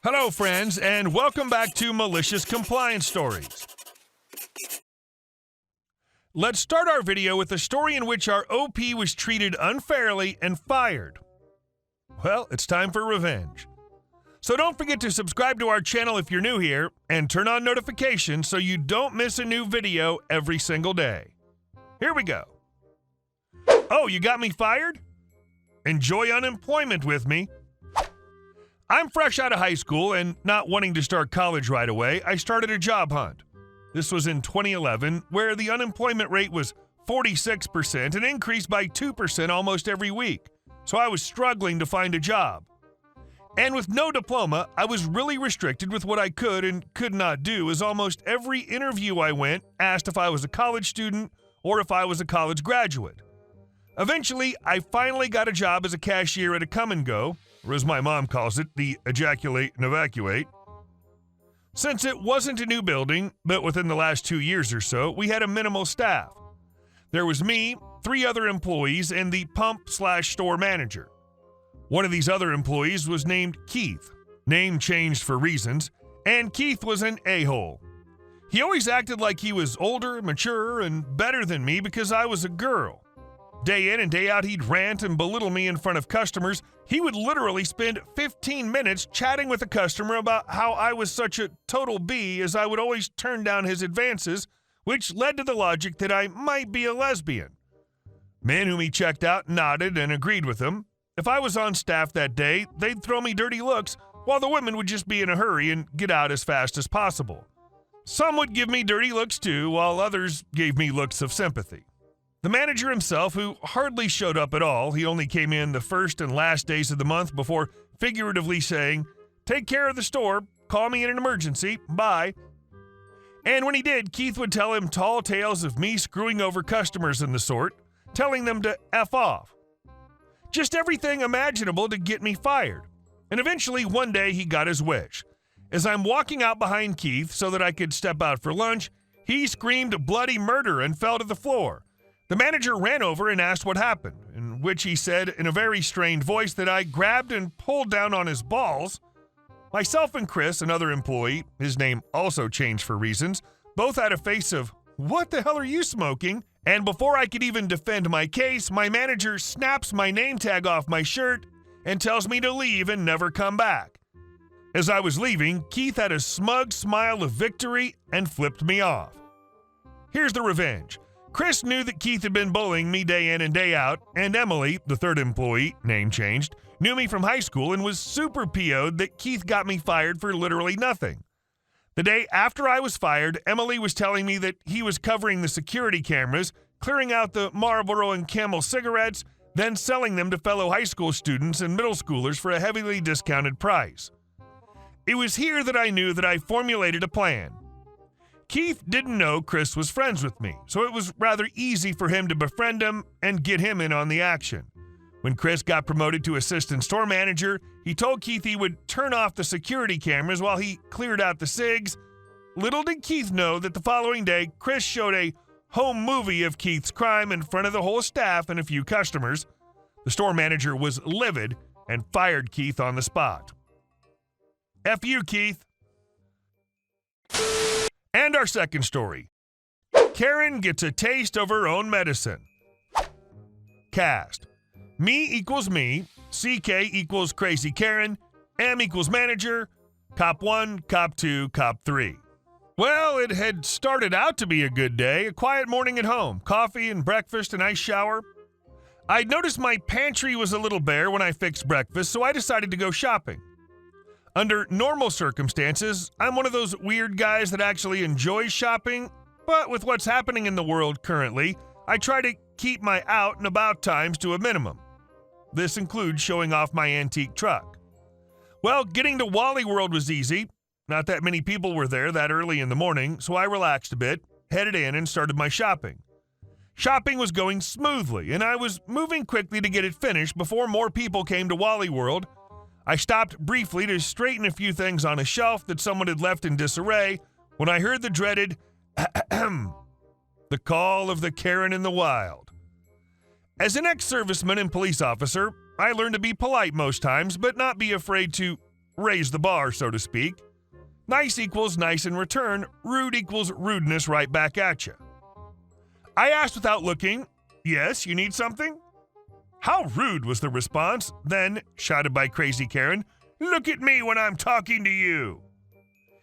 Hello, friends, and welcome back to Malicious Compliance Stories. Let's start our video with a story in which our OP was treated unfairly and fired. Well, it's time for revenge. So don't forget to subscribe to our channel if you're new here, and turn on notifications so you don't miss a new video every single day. Here we go. Oh, you got me fired? Enjoy unemployment with me. I'm fresh out of high school and not wanting to start college right away, I started a job hunt. This was in 2011, where the unemployment rate was 46% and increased by 2% almost every week, so I was struggling to find a job. And with no diploma, I was really restricted with what I could and could not do, as almost every interview I went asked if I was a college student or if I was a college graduate. Eventually, I finally got a job as a cashier at a come-and-go, or as my mom calls it, the ejaculate and evacuate. Since it wasn't a new building, but within the last 2 years or so, we had a minimal staff. There was me, 3 other employees, and the pump/store manager. One of these other employees was named Keith, name changed for reasons, and Keith was an a-hole. He always acted like he was older, mature, and better than me because I was a girl. Day in and day out, he'd rant and belittle me in front of customers. He would literally spend 15 minutes chatting with a customer about how I was such a total B, as I would always turn down his advances, which led to the logic that I might be a lesbian. Men whom he checked out nodded and agreed with him. If I was on staff that day, they'd throw me dirty looks, while the women would just be in a hurry and get out as fast as possible. Some would give me dirty looks too, while others gave me looks of sympathy. The manager himself, who hardly showed up at all, he only came in the first and last days of the month before figuratively saying, "Take care of the store, call me in an emergency, bye." And when he did, Keith would tell him tall tales of me screwing over customers and the sort, telling them to F off. Just everything imaginable to get me fired. And eventually, one day, he got his wish. As I'm walking out behind Keith so that I could step out for lunch, he screamed bloody murder and fell to the floor. The manager ran over and asked what happened, in which he said in a very strained voice that I grabbed and pulled down on his balls. Myself and Chris, another employee, his name also changed for reasons, both had a face of, "What the hell are you smoking?" And before I could even defend my case, my manager snaps my name tag off my shirt and tells me to leave and never come back. As I was leaving, Keith had a smug smile of victory and flipped me off. Here's the revenge. Chris knew that Keith had been bullying me day in and day out, and Emily, the third employee, name changed, knew me from high school and was super PO'd that Keith got me fired for literally nothing. The day after I was fired, Emily was telling me that he was covering the security cameras, clearing out the Marlboro and Camel cigarettes, then selling them to fellow high school students and middle schoolers for a heavily discounted price. It was here that I knew that I formulated a plan. Keith didn't know Chris was friends with me, so it was rather easy for him to befriend him and get him in on the action. When Chris got promoted to assistant store manager, he told Keith he would turn off the security cameras while he cleared out the cigs. Little did Keith know that the following day, Chris showed a home movie of Keith's crime in front of the whole staff and a few customers. The store manager was livid and fired Keith on the spot. F you, Keith. And our second story. Karen gets a taste of her own medicine. Cast. Me equals me, CK equals crazy Karen, M equals manager, cop 1, cop 2, cop 3. Well, it had started out to be a good day, a quiet morning at home, coffee and breakfast, a nice shower. I'd noticed my pantry was a little bare when I fixed breakfast, so I decided to go shopping. Under normal circumstances, I'm one of those weird guys that actually enjoys shopping, but with what's happening in the world currently, I try to keep my out and about times to a minimum. This includes showing off my antique truck. Well, getting to Wally World was easy. Not that many people were there that early in the morning, so I relaxed a bit, headed in, and started my shopping. Shopping was going smoothly, and I was moving quickly to get it finished before more people came to Wally World. I stopped briefly to straighten a few things on a shelf that someone had left in disarray when I heard the dreaded the call of the Karen in the wild. As an ex-serviceman and police officer, I learned to be polite most times, but not be afraid to raise the bar, so to speak. Nice equals nice in return, rude equals rudeness right back at you. I asked without looking, "Yes, you need something?" "How rude," was the response. Then, shouted by Crazy Karen, "Look at me when I'm talking to you."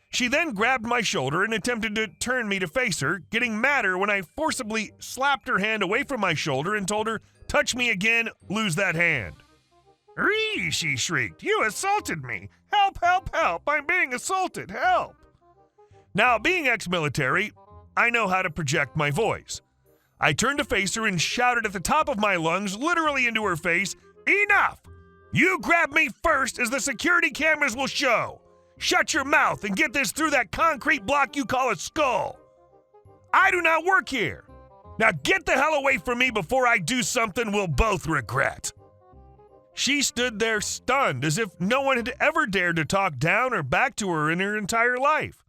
She then grabbed my shoulder and attempted to turn me to face her, getting madder when I forcibly slapped her hand away from my shoulder and told her, "Touch me again, lose that hand." "Ree!" she shrieked. "You assaulted me! Help, help, help! I'm being assaulted! Help!" Now, being ex-military, I know how to project my voice. I turned to face her and shouted at the top of my lungs, literally into her face, "Enough! You grabbed me first, as the security cameras will show! Shut your mouth and get this through that concrete block you call a skull! I do not work here! Now get the hell away from me before I do something we'll both regret!" She stood there stunned, as if no one had ever dared to talk down or back to her in her entire life.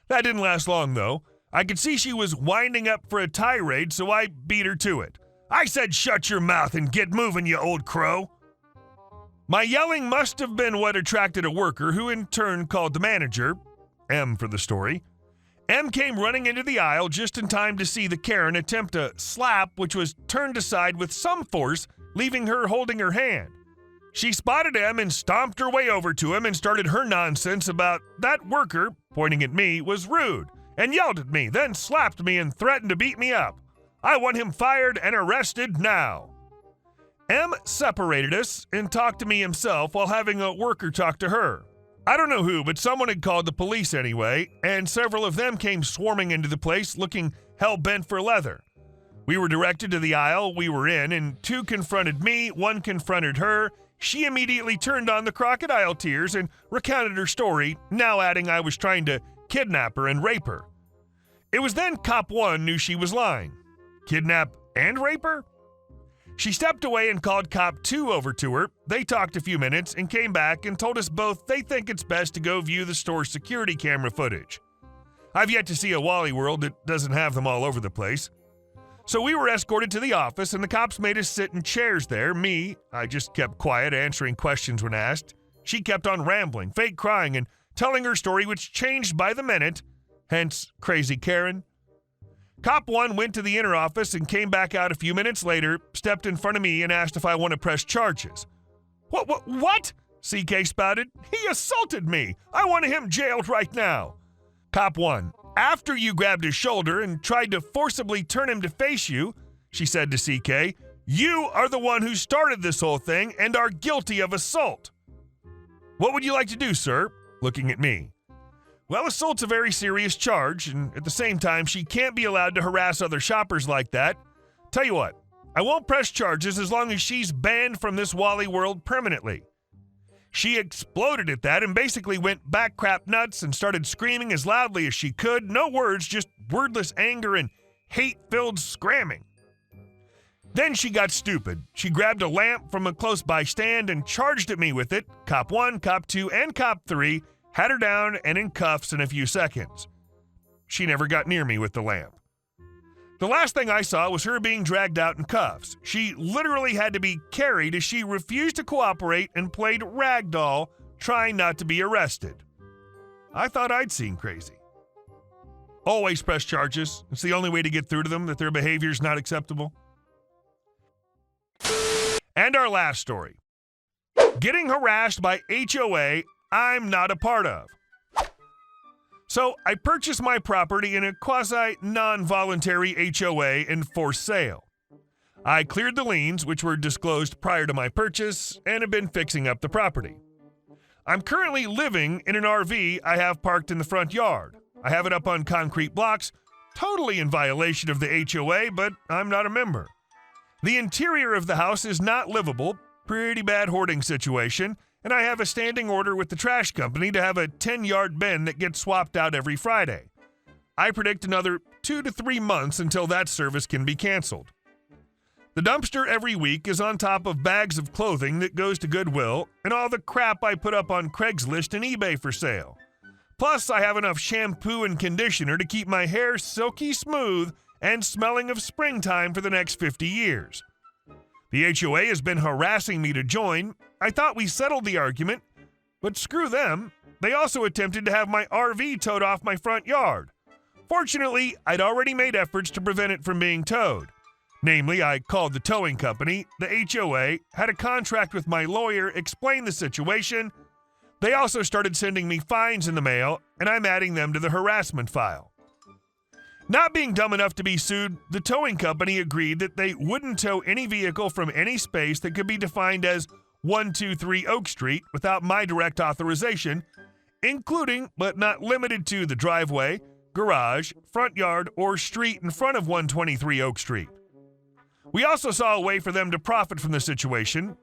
That didn't last long, though. I could see she was winding up for a tirade, so I beat her to it. I said, "Shut your mouth and get moving, you old crow." My yelling must have been what attracted a worker, who in turn called the manager, M for the story. M came running into the aisle just in time to see the Karen attempt a slap, which was turned aside with some force, leaving her holding her hand. She spotted M and stomped her way over to him and started her nonsense about that worker, pointing at me, was rude, and yelled at me, then slapped me and threatened to beat me up. I want him fired and arrested now. M separated us and talked to me himself while having a worker talk to her. I don't know who, but someone had called the police anyway, and several of them came swarming into the place looking hell-bent for leather. We were directed to the aisle we were in, and two confronted me, one confronted her. She immediately turned on the crocodile tears and recounted her story, now adding I was trying to kidnap her and rape her. It was then Cop 1 knew she was lying. Kidnap and rape her? She stepped away and called Cop 2 over to her. They talked a few minutes and came back and told us both they think it's best to go view the store's security camera footage. I've yet to see a Wally World that doesn't have them all over the place. So we were escorted to the office, and the cops made us sit in chairs there. Me, I just kept quiet, answering questions when asked. She kept on rambling, fake crying, and telling her story, which changed by the minute, hence Crazy Karen. Cop 1 went to the inner office and came back out a few minutes later, stepped in front of me, and asked if I want to press charges. What? CK spouted. "He assaulted me. I want him jailed right now." Cop 1, "After you grabbed his shoulder and tried to forcibly turn him to face you," she said to CK, "you are the one who started this whole thing and are guilty of assault." "What would you like to do, sir?" Looking at me. "Well, assault's a very serious charge, and at the same time, she can't be allowed to harass other shoppers like that. Tell you what, I won't press charges as long as she's banned from this Wally World permanently." She exploded at that and basically went back crap nuts and started screaming as loudly as she could. No words, just wordless anger and hate-filled scramming. Then she got stupid. She grabbed a lamp from a close-by stand and charged at me with it. Cop 1, Cop 2, and Cop 3 had her down and in cuffs in a few seconds. She never got near me with the lamp. The last thing I saw was her being dragged out in cuffs. She literally had to be carried as she refused to cooperate and played ragdoll, trying not to be arrested. I thought I'd seen crazy. Always press charges. It's the only way to get through to them that their behavior's not acceptable. And our last story. Getting harassed by HOA I'm not a part of. So I purchased my property in a quasi-non-voluntary HOA and forced sale. I cleared the liens, which were disclosed prior to my purchase, and have been fixing up the property. I'm currently living in an RV I have parked in the front yard. I have it up on concrete blocks, totally in violation of the HOA, but I'm not a member. The interior of the house is not livable, pretty bad hoarding situation, and I have a standing order with the trash company to have a 10-yard bin that gets swapped out every Friday. I predict another 2 to 3 months until that service can be canceled. The dumpster every week is on top of bags of clothing that goes to Goodwill and all the crap I put up on Craigslist and eBay for sale. Plus, I have enough shampoo and conditioner to keep my hair silky smooth and smelling of springtime for the next 50 years. The HOA has been harassing me to join. I thought we settled the argument. But screw them, they also attempted to have my RV towed off my front yard. Fortunately, I'd already made efforts to prevent it from being towed. Namely, I called the towing company, the HOA, had a contract with my lawyer, explained the situation. They also started sending me fines in the mail, and I'm adding them to the harassment file. Not being dumb enough to be sued, the towing company agreed that they wouldn't tow any vehicle from any space that could be defined as 123 Oak Street without my direct authorization, including but not limited to the driveway, garage, front yard, or street in front of 123 Oak Street. We also saw a way for them to profit from the situation.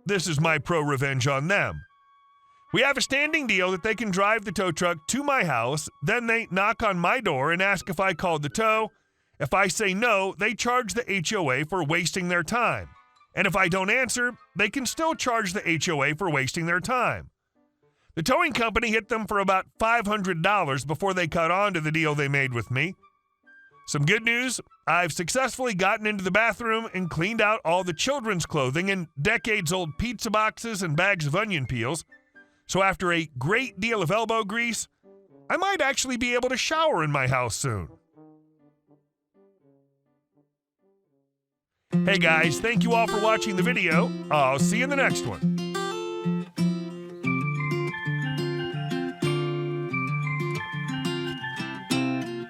This is my pro-revenge on them. We have a standing deal that they can drive the tow truck to my house, then they knock on my door and ask if I called the tow. If I say no, they charge the HOA for wasting their time. And if I don't answer, they can still charge the HOA for wasting their time. The towing company hit them for about $500 before they caught on to the deal they made with me. Some good news, I've successfully gotten into the bathroom and cleaned out all the children's clothing and decades-old pizza boxes and bags of onion peels. So after a great deal of elbow grease, I might actually be able to shower in my house soon. Hey guys, thank you all for watching the video. I'll see you in the next one.